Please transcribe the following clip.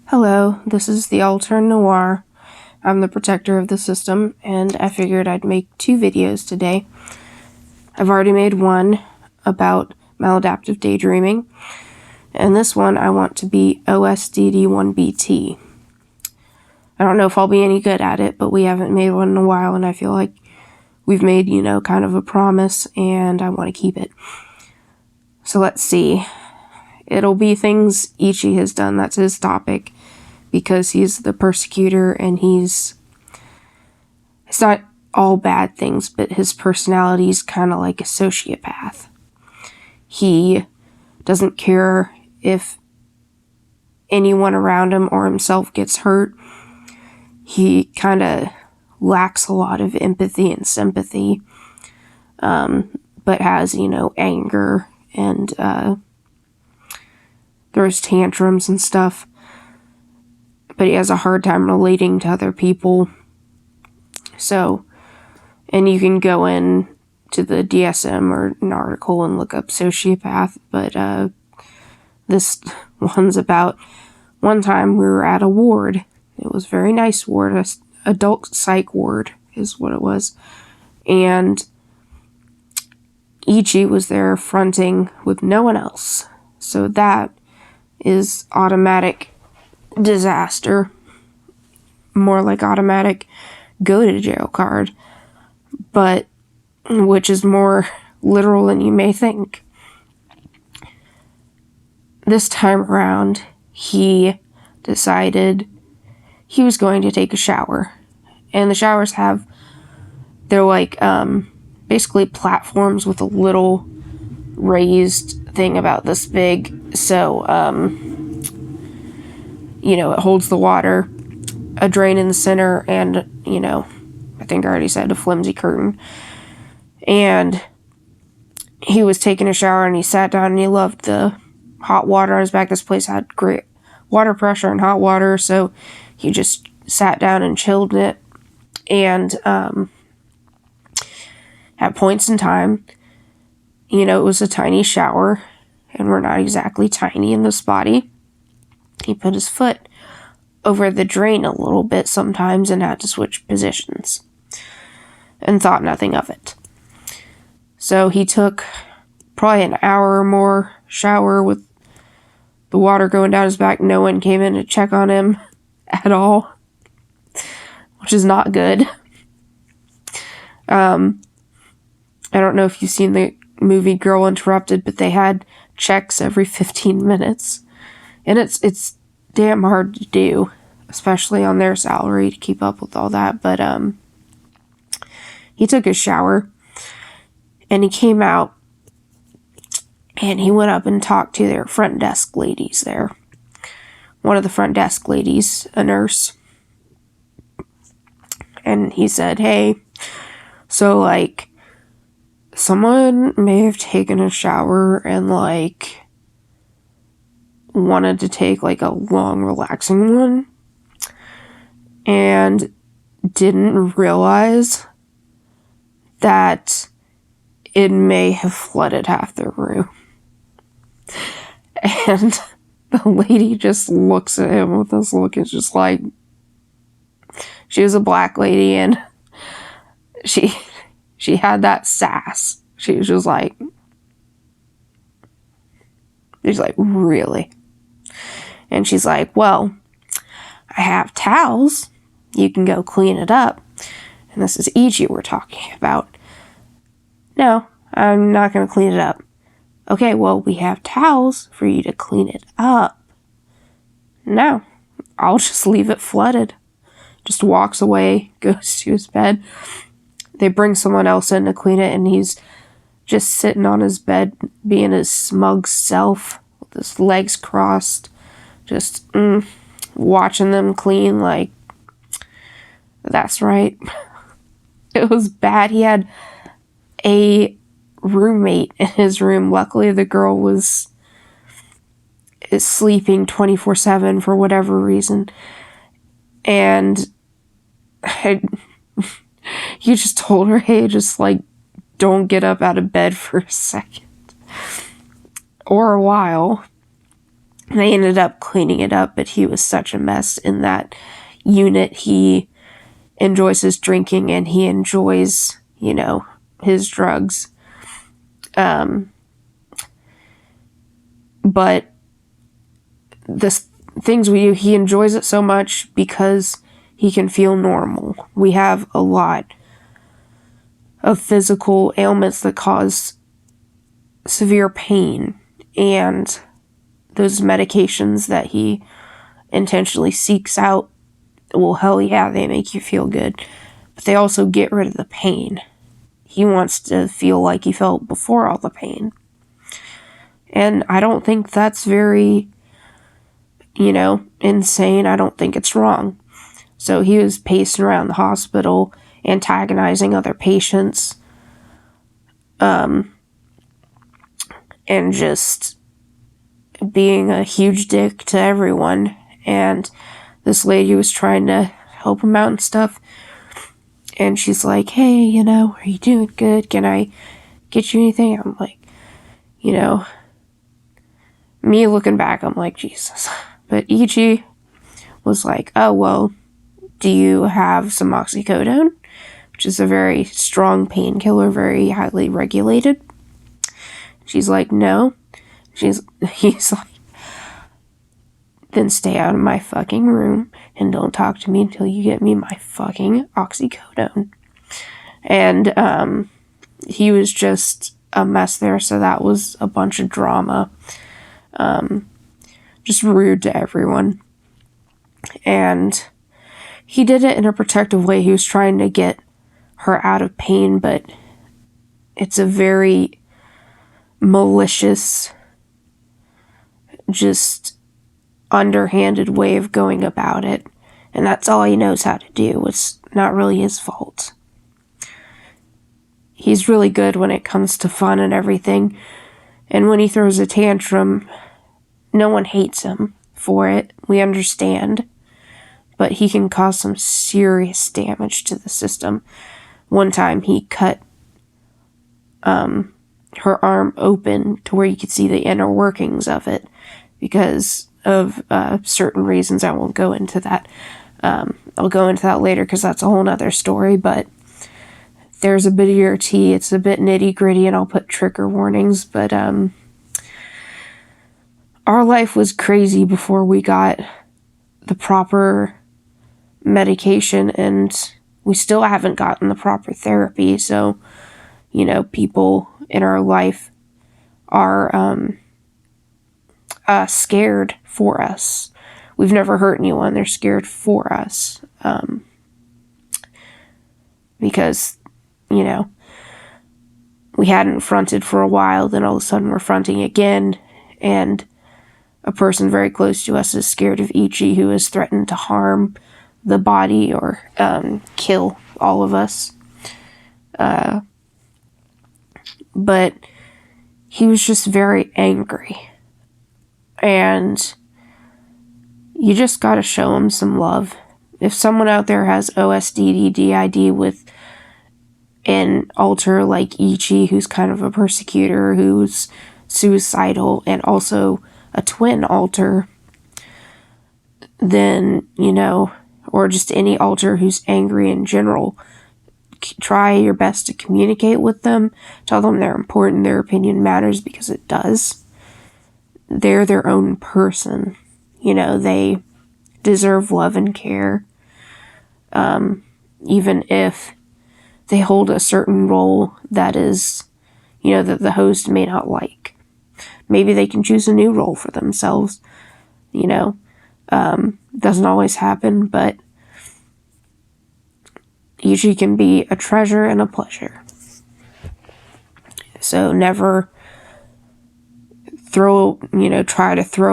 Hello, this is the Altern Noir. I'm the protector of the system, and I figured I'd make 2 videos today. I've already made one about maladaptive daydreaming, and this one I want to be OSDD 1BT. I don't know if I'll be any good at it, but we haven't made one in a while, and I feel like we've made, kind of a promise, and I want to keep it. So let's see. It'll be things Ichi has done. That's his topic, because he's the persecutor, and it's not all bad things, but his personality's kind of like a sociopath. He doesn't care if anyone around him or himself gets hurt. He kind of lacks a lot of empathy and sympathy, but has, anger and throws tantrums and stuff. But he has a hard time relating to other people. So, and you can go in to the DSM or an article and look up sociopath, but this one's about one time we were at a ward. It was a very nice ward, a adult psych ward is what it was. And Ichi was there fronting with no one else. So that is automatic disaster. More like automatic go to jail card. But which is more literal than you may think. This time around, he decided he was going to take a shower. And the showers they're like basically platforms with a little raised thing about this big. So, it holds the water, a drain in the center, and, I think I already said a flimsy curtain. And he was taking a shower, and he sat down, and he loved the hot water on his back. This place had great water pressure and hot water, so he just sat down and chilled in it. And at points in time, it was a tiny shower, and we're not exactly tiny in this body. He put his foot over the drain a little bit sometimes and had to switch positions and thought nothing of it. So he took probably an hour or more shower with the water going down his back. No one came in to check on him at all, which is not good. I don't know if you've seen the movie Girl Interrupted, but they had checks every 15 minutes. And it's damn hard to do, especially on their salary, to keep up with all that. But he took a shower, and he came out, and he went up and talked to their front desk ladies there. One of the front desk ladies, a nurse. And he said, hey, so, someone may have taken a shower and, wanted to take, a long, relaxing one, and didn't realize that it may have flooded half their room. And the lady just looks at him with this look. It's just like, she was a black lady, and she had that sass. She was just like, really? And she's like, well, I have towels. You can go clean it up. And this is Ichi we're talking about. No, I'm not going to clean it up. Okay, well, we have towels for you to clean it up. No, I'll just leave it flooded. Just walks away, goes to his bed. They bring someone else in to clean it, and he's just sitting on his bed, being his smug self, with his legs crossed, just watching them clean like, that's right. It was bad. He had a roommate in his room. Luckily, the girl is sleeping 24/7 for whatever reason. And you just told her, hey, just don't get up out of bed for a second or a while. They ended up cleaning it up, but he was such a mess in that unit. He enjoys his drinking and he enjoys, his drugs. But the things we do, he enjoys it so much because he can feel normal. We have a lot of physical ailments that cause severe pain, and those medications that he intentionally seeks out, well, hell yeah, they make you feel good, but they also get rid of the pain. He wants to feel like he felt before all the pain. And I don't think that's very, insane. I don't think it's wrong. So he was pacing around the hospital, antagonizing other patients, and just being a huge dick to everyone. And this lady was trying to help him out and stuff. And she's like, hey, are you doing good? Can I get you anything? I'm like, me looking back, I'm like, Jesus. But Ichi was like, oh, well, do you have some oxycodone? Which is a very strong painkiller, very highly regulated. She's like, no. He's like, then stay out of my fucking room and don't talk to me until you get me my fucking oxycodone. And he was just a mess there, so that was a bunch of drama. Just rude to everyone. And he did it in a protective way. He was trying to get her out of pain, but it's a very malicious, just underhanded way of going about it. And that's all he knows how to do. It's not really his fault. He's really good when it comes to fun and everything. And when he throws a tantrum, no one hates him for it. We understand. But he can cause some serious damage to the system. One time he cut her arm open to where you could see the inner workings of it because of certain reasons. I won't go into that. I'll go into that later because that's a whole nother story. But there's a bit of your tea. It's a bit nitty gritty, and I'll put trigger warnings. But our life was crazy before we got the proper medication, and we still haven't gotten the proper therapy. So, people in our life are scared for us. We've never hurt anyone. They're scared for us. Because, we hadn't fronted for a while, then all of a sudden we're fronting again, and a person very close to us is scared of Ichi, who has threatened to harm the body or kill all of us. But he was just very angry. And you just gotta show him some love. If someone out there has OSDD, DID with an alter like Ichi, who's kind of a persecutor, who's suicidal, and also a twin alter, then, or just any alter who's angry in general, try your best to communicate with them. Tell them they're important, their opinion matters, because it does. They're their own person. They deserve love and care. Even if they hold a certain role that is, that the host may not like. Maybe they can choose a new role for themselves. Doesn't always happen, but usually can be a treasure and a pleasure. So never try to throw